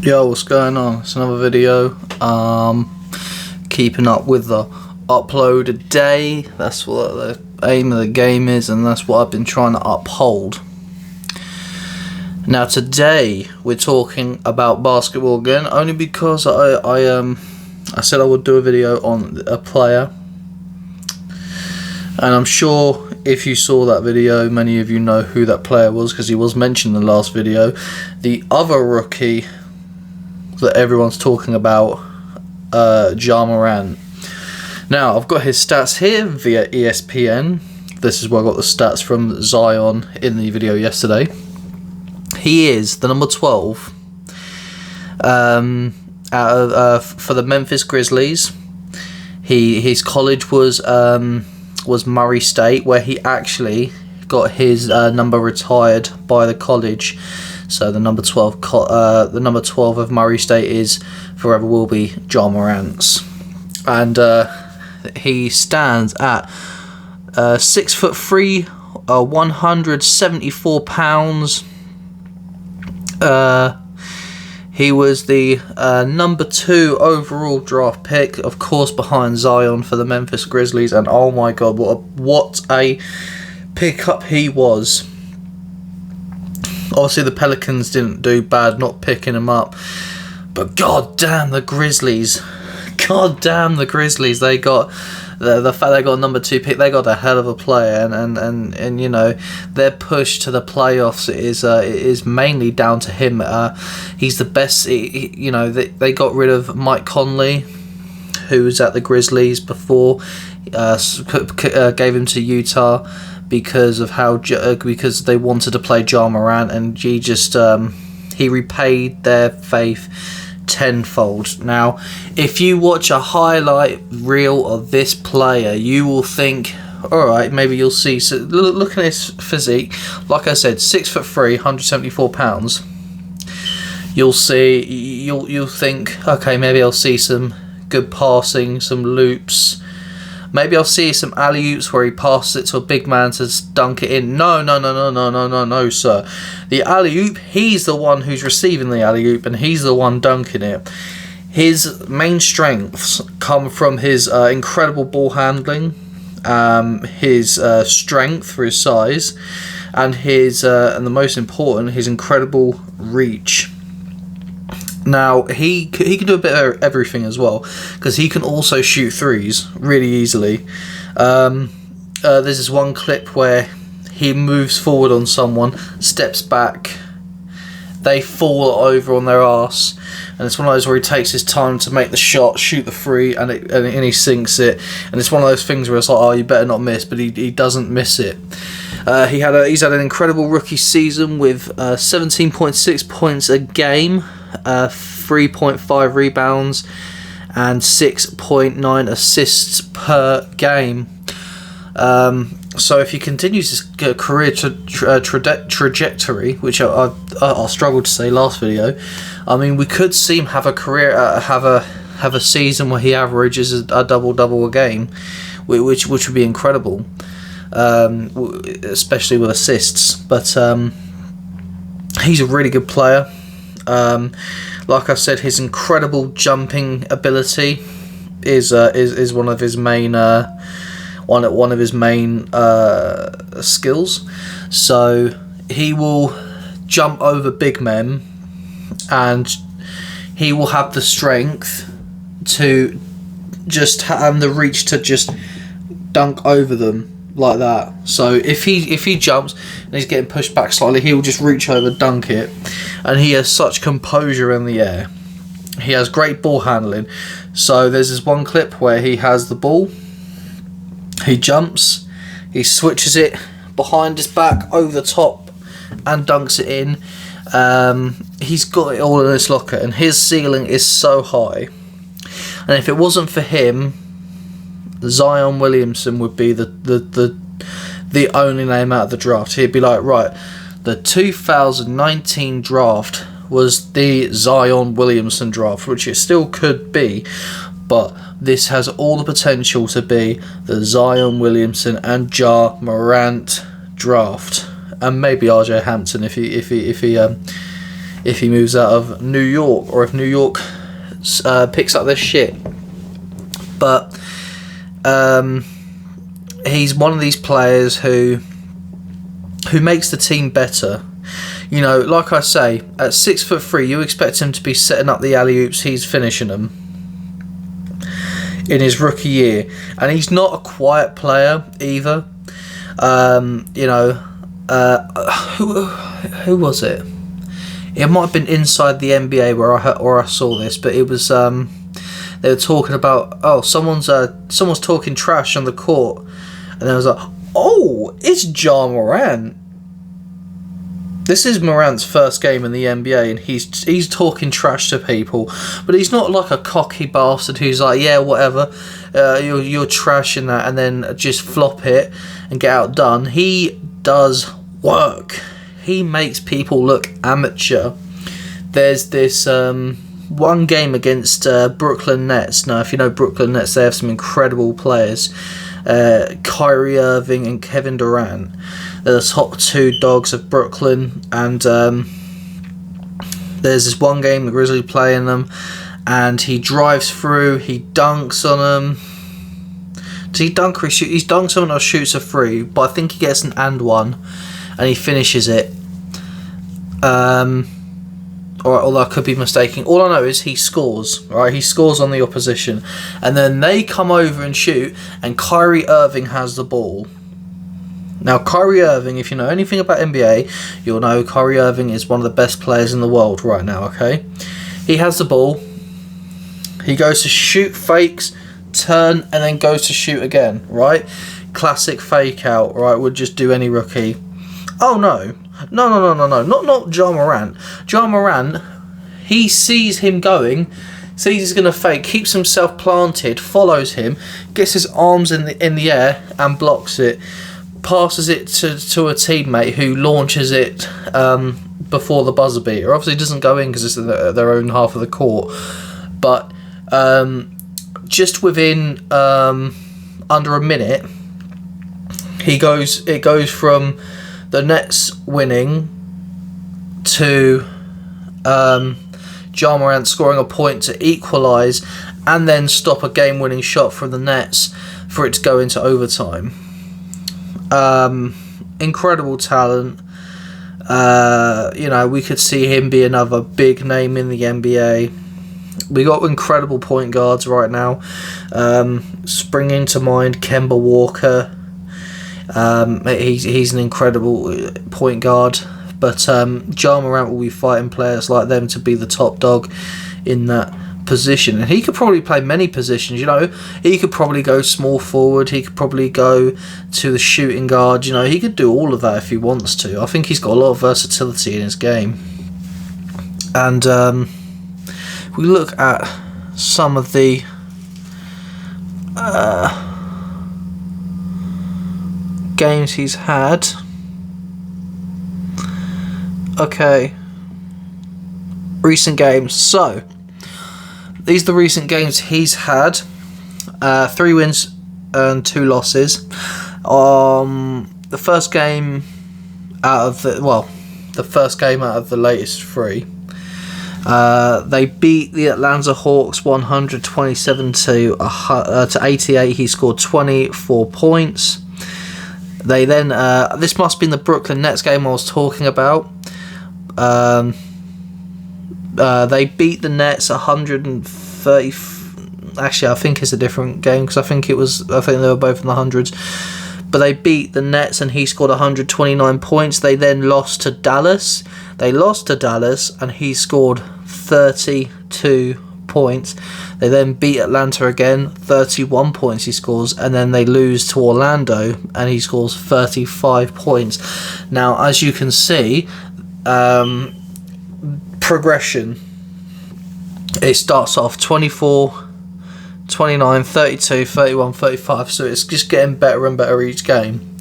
Yo, what's going on? It's another video. Keeping up with the upload a day. That's what the aim of the game is, and that's what I've been trying to uphold. Now today we're talking about basketball again, only because I said I would do a video on a player, and I'm sure if you saw that video, many of you know who that player was because he was mentioned in the last video. The other rookie that everyone's talking about, Ja Morant. Now, I've got his stats here via ESPN. This is where I got the stats from Zion in the video yesterday. He is the number 12 for the Memphis Grizzlies. His college was Murray State, where he actually got his number retired by the college. So the number 12 of Murray State is forever will be Ja Morant's, and he stands at 6'3", 174 pounds. He was the number 2 overall draft pick, of course, behind Zion for the Memphis Grizzlies. And oh my God, what a pickup he was! Obviously, the Pelicans didn't do bad not picking him up, but god damn the Grizzlies! God damn the Grizzlies! They got the fact they got a number 2 pick. They got a hell of a player, and you know, their push to the playoffs is mainly down to him. He's the best. You know, they got rid of Mike Conley, who was at the Grizzlies before, gave him to Utah because of because they wanted to play Ja Morant, and he just he repaid their faith tenfold. Now, if you watch a highlight reel of this player, you will think, alright, maybe you'll see. So look at his physique. Like I said, 6'3", 174 pounds. You'll think, okay, maybe I'll see some good passing, some loops. Maybe I'll see some alley-oops where he passes it to a big man to dunk it in. No, sir. The alley-oop, he's the one who's receiving the alley-oop, and he's the one dunking it. His main strengths come from his incredible ball handling, his strength for his size, and and the most important, his incredible reach. Now, he can do a bit of everything as well, because he can also shoot threes really easily. There's this one clip where he moves forward on someone, steps back, they fall over on their ass, and it's one of those where he takes his time to make the shot, shoot the three, and he sinks it. And it's one of those things where it's like, oh, you better not miss, but he doesn't miss it. He's had an incredible rookie season with 17.6 points a game, 3.5 rebounds, and 6.9 assists per game. So if he continues his career trajectory, which I struggled to say last video, I mean, we could see him have a career, have a season where he averages a double a game, which would be incredible, especially with assists. But he's a really good player. Like I said, his incredible jumping ability is one of his main one of his main skills. So he will jump over big men, and he will have the strength to just and the reach to just dunk over them like that. So if he jumps and he's getting pushed back slightly, he will just reach over, dunk it, and he has such composure in the air. He has great ball handling. So there's this one clip where he has the ball, he jumps, he switches it behind his back, over the top, and dunks it in. He's got it all in his locker, and his ceiling is so high. And if it wasn't for him, Zion Williamson would be the only name out of the draft. He'd be like, right, the 2019 draft was the Zion Williamson draft, which it still could be, but this has all the potential to be the Zion Williamson and Ja Morant draft, and maybe RJ Hampton if if he moves out of New York, or if New York picks up their shit. But he's one of these players who makes the team better. You know, like I say, at 6'3", you expect him to be setting up the alley-oops. He's finishing them in his rookie year, and he's not a quiet player either. You know, who was it? It might have been Inside the NBA where I saw this, but it was they were talking about someone's talking trash on the court, and I was like, oh, it's Ja Morant. This is Morant's first game in the NBA, and he's talking trash to people, but he's not like a cocky bastard who's like, yeah, whatever, you're trash and that, and then just flop it and get outdone. He does work. He makes people look amateur. There's this one game against Brooklyn Nets. Now, if you know Brooklyn Nets, they have some incredible players. Kyrie Irving and Kevin Durant. They're the top two dogs of Brooklyn, and there's this one game the Grizzlies playing them, and he drives through, he dunks on them. Does he dunk or shoot? He dunks on or shoots a free, but I think he gets an and one, and he finishes it. Although I could be mistaken. All I know is he scores. Right, he scores on the opposition, and then they come over and shoot, and Kyrie Irving has the ball. Now, Kyrie Irving, if you know anything about NBA, you'll know Kyrie Irving is one of the best players in the world right now, okay? He has the ball. He goes to shoot, fakes, turn, and then goes to shoot again, right? Classic fake out, right? Would just do any rookie. Oh, no. No. Not Ja Morant. Ja Morant, he sees him going, sees he's going to fake, keeps himself planted, follows him, gets his arms in the air and blocks it. Passes it to a teammate who launches it before the buzzer beater. Obviously it doesn't go in because it's their own half of the court, but just within under a minute, it goes from the Nets winning to Ja Morant scoring a point to equalise and then stop a game-winning shot from the Nets for it to go into overtime. Incredible talent. You know, we could see him be another big name in the NBA. We got incredible point guards right now. Springing to mind, Kemba Walker. He's an incredible point guard. But Ja Morant will be fighting players like them to be the top dog in that position, and he could probably play many positions. You know, he could probably go small forward, he could probably go to the shooting guard. You know, he could do all of that if he wants to. I think he's got a lot of versatility in his game. And we look at some of the games he's had. Okay, recent games. So these are the recent games he's had. 3 wins and 2 losses. The first game out of the latest 3. They beat the Atlanta Hawks 127 to 88. He scored 24 points. They then this must have been the Brooklyn Nets game I was talking about. They beat the Nets 130. Actually, I think it's a different game because I think they were both in the hundreds. But they beat the Nets and he scored 129 points. They then lost to Dallas. And he scored 32 points. They then beat Atlanta again, 31 points he scores, and then they lose to Orlando and he scores 35 points. Now, as you can see, progression. It starts off 24, 29, 32, 31, 35, so it's just getting better and better each game.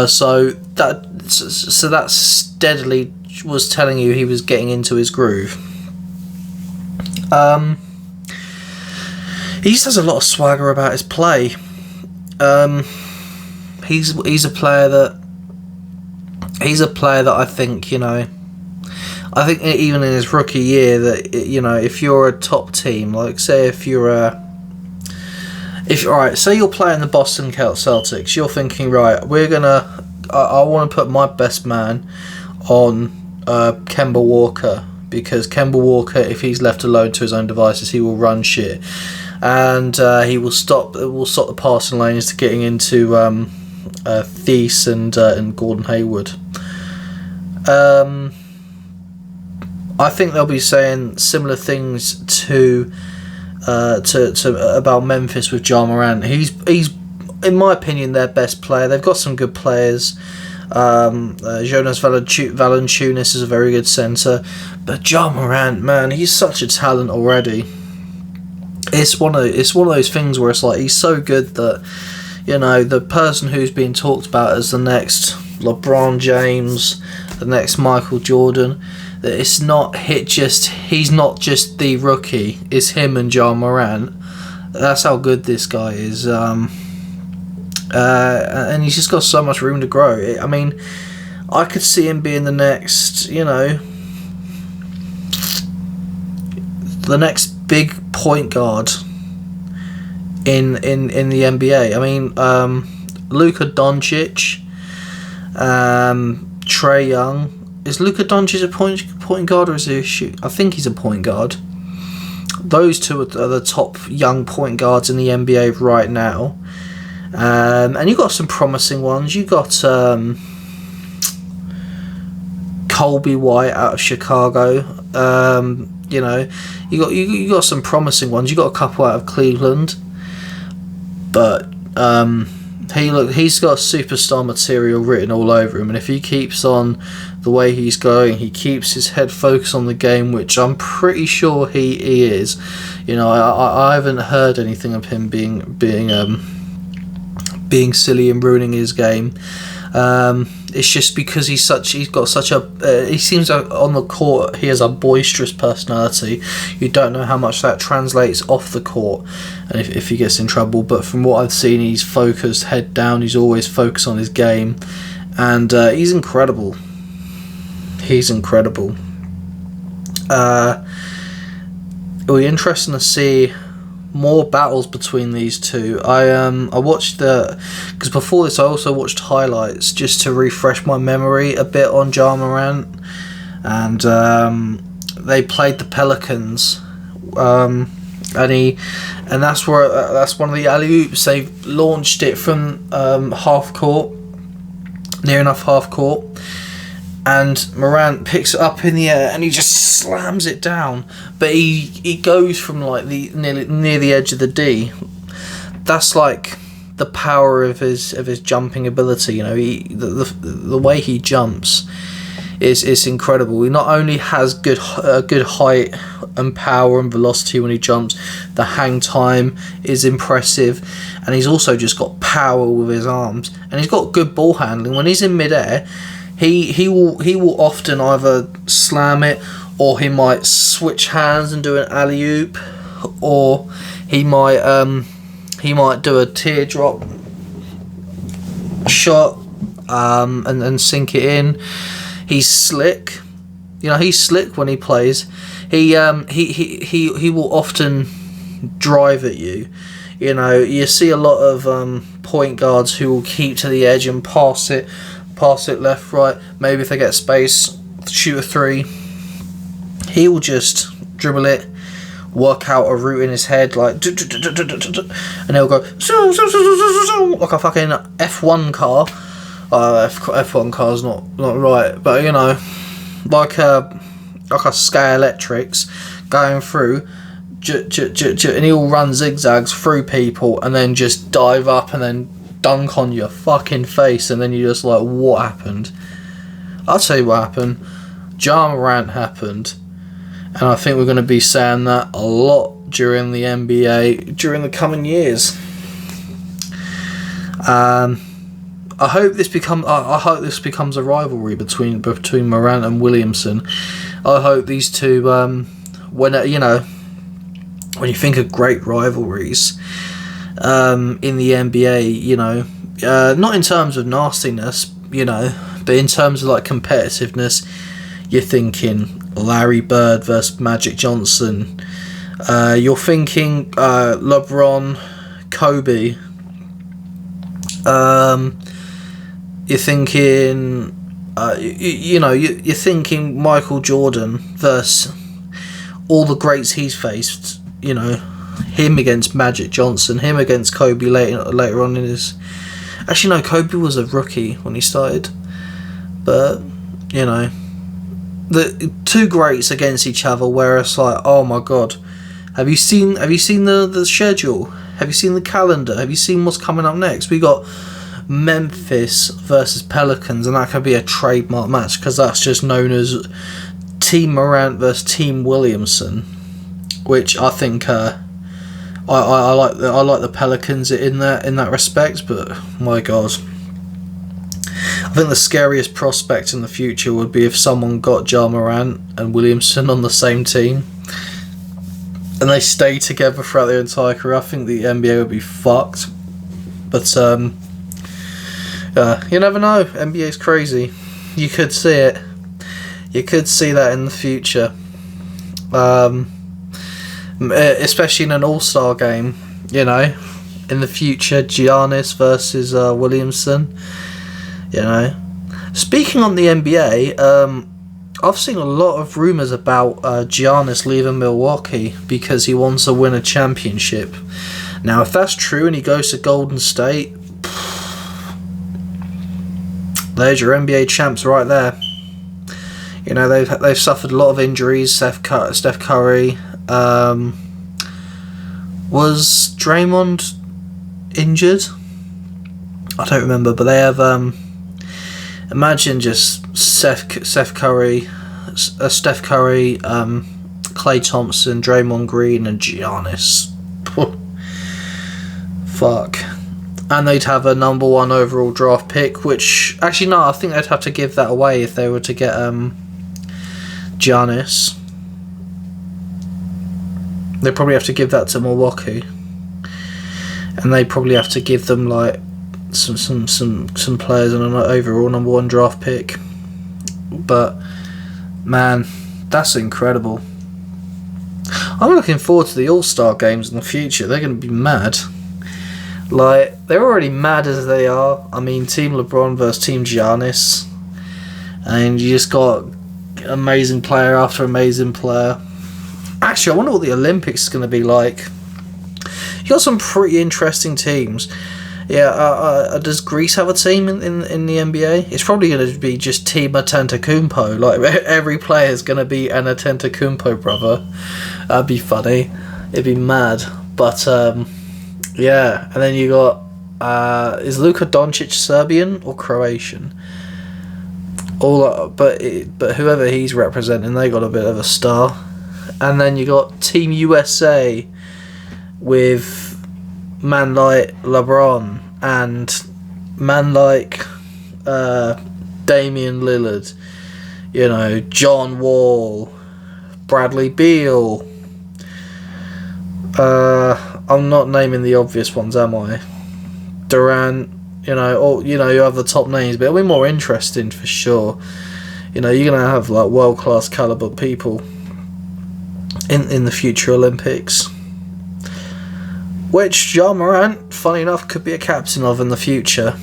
So that steadily was telling you he was getting into his groove. He just has a lot of swagger about his play. He's a player that I think, you know, I think even in his rookie year, that if you're a top team, like say if you're say you're playing the Boston Celtics, you're thinking, right, I want to put my best man on Kemba Walker, because Kemba Walker, if he's left alone to his own devices, he will run shit, and he will stop the passing lanes to getting into Thies and Gordon Hayward. I think they'll be saying similar things to about Memphis with Ja Morant. He's in my opinion their best player. They've got some good players. Jonas Valanciunas is a very good centre, but Ja Morant, man, he's such a talent already. It's one of those things where it's like he's so good that the person who's being talked about as the next LeBron James, the next Michael Jordan, that he's not just the rookie. It's him and Ja Morant. That's how good this guy is. And he's just got so much room to grow. I mean, I could see him being the next, the next big point guard in the NBA. I mean, Luka Doncic, Trae Young. Is Luka Doncic a point guard, or is he a shoot? I think he's a point guard. Those two are the top young point guards in the NBA right now. And you got some promising ones. You got Colby White out of Chicago. You got some promising ones. You got a couple out of Cleveland, but he's got superstar material written all over him. And if he keeps on the way he's going, he keeps his head focused on the game, which I'm pretty sure he is. I haven't heard anything of him being silly and ruining his game. It's just because he seems like on the court he has a boisterous personality. You don't know how much that translates off the court, and if he gets in trouble. But from what I've seen, he's focused, head down. He's always focused on his game, and he's incredible. It'll be interesting to see more battles between these two. I watched because before this I also watched highlights just to refresh my memory a bit on Ja Morant, and they played the Pelicans, and that's one of the alley-oops. They launched it from half court, near enough half court, and Morant picks it up in the air and he just slams it down, but he goes from like near the edge of the D. That's like the power of his jumping ability. The way he jumps is incredible. He not only has good height and power and velocity when he jumps, the hang time is impressive, and he's also just got power with his arms, and he's got good ball handling. When he's in midair, he will often either slam it, or he might switch hands and do an alley-oop, or he might do a teardrop shot and sink it in. He's slick. He's slick when he plays. He will often drive at you. You see a lot of point guards who will keep to the edge and pass it left, right. Maybe if they get space, shoot a three. He will just dribble it, work out a route in his head, like, and he'll go like a fucking F1 car. F1 car's not right, but like a Sky Electrics going through, and he'll run zigzags through people and then just dive up and then dunk on your fucking face, and then you're just like, what happened? I'll tell you what happened. Ja Morant happened, and I think we're going to be saying that a lot during the NBA during the coming years. I hope this becomes a rivalry between Morant and Williamson. I hope these two, when you think of great rivalries in the NBA, not in terms of nastiness, but in terms of like competitiveness, you're thinking Larry Bird versus Magic Johnson. You're thinking LeBron, Kobe. You're thinking, you're thinking Michael Jordan versus all the greats he's faced. Him against Magic Johnson, him against Kobe later on in his. Actually, no, Kobe was a rookie when he started, but the two greats against each other, where it's like, oh my god, have you seen the schedule? Have you seen the calendar? Have you seen what's coming up next? We got Memphis versus Pelicans, and that could be a trademark match because that's just known as Team Morant versus Team Williamson, which I think I like the Pelicans in that respect, but my god, I think the scariest prospect in the future would be if someone got Ja Morant and Williamson on the same team and they stay together throughout their entire career. I think the NBA would be fucked. But you never know. NBA's crazy. You could see it. You could see that in the future. Especially in an all-star game, in the future, Giannis versus Williamson. Speaking on the NBA, I've seen a lot of rumours about Giannis leaving Milwaukee because he wants to win a championship. Now, if that's true and he goes to Golden State, there's your NBA champs right there. They've suffered a lot of injuries. Steph Curry. Was Draymond injured? I don't remember, but they have. Imagine just Steph Curry, Klay Thompson, Draymond Green, and Giannis. Fuck. And they'd have a number 1 overall draft pick, which actually no, I think they'd have to give that away if they were to get Giannis. They probably have to give that to Milwaukee, and they probably have to give them like some players and an overall number 1 draft pick. But man, that's incredible. I'm looking forward to the All-Star games in the future. They're going to be mad. Like, they're already mad as they are. I mean, Team LeBron versus Team Giannis, and you just got amazing player after amazing player. Actually, I wonder what the Olympics is going to be like. You got some pretty interesting teams. Yeah, does Greece have a team in the NBA? It's probably going to be just Team Antetokounmpo. Like, every player is going to be an Antetokounmpo brother. That'd be funny. It'd be mad. But, yeah. And then you got... is Luka Doncic Serbian or Croatian? But whoever he's representing, they got a bit of a star. And then you got Team USA with man like LeBron and man like Damian Lillard, John Wall, Bradley Beal. I'm not naming the obvious ones, am I? Durant, you have the top names, but it'll be more interesting for sure. You're gonna have like world class caliber people in the future Olympics, which Ja Morant, funny enough, could be a captain of in the future.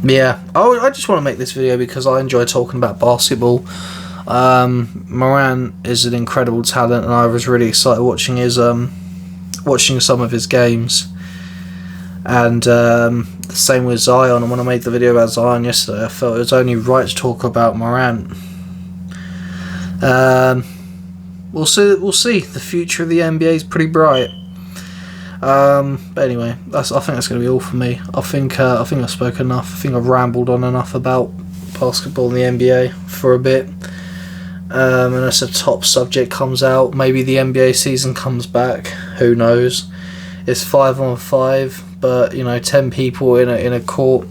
Yeah, I just want to make this video because I enjoy talking about basketball. Morant is an incredible talent, and I was really excited watching some of his games. And the same with Zion. And when I made the video about Zion yesterday, I felt it was only right to talk about Morant. We'll see. The future of the NBA is pretty bright. But anyway, I think that's going to be all for me. I think I've spoken enough. I think I've rambled on enough about basketball and the NBA for a bit. Unless a top subject comes out, maybe the NBA season comes back. Who knows? It's 5-on-5, but 10 people in a court,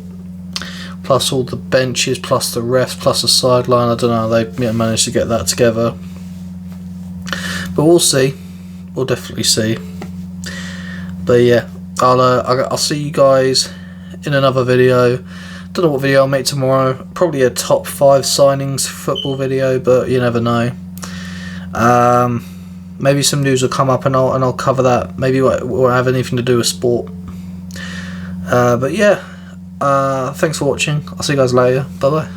plus all the benches, plus the refs, plus the sideline. I don't know. They managed to get that together. But we'll see. We'll definitely see. But yeah, I'll see you guys in another video. Don't know what video I'll make tomorrow. Probably a top 5 signings football video, but you never know. Maybe some news will come up and I'll cover that. Maybe it won't have anything to do with sport. But yeah, thanks for watching. I'll see you guys later. Bye bye.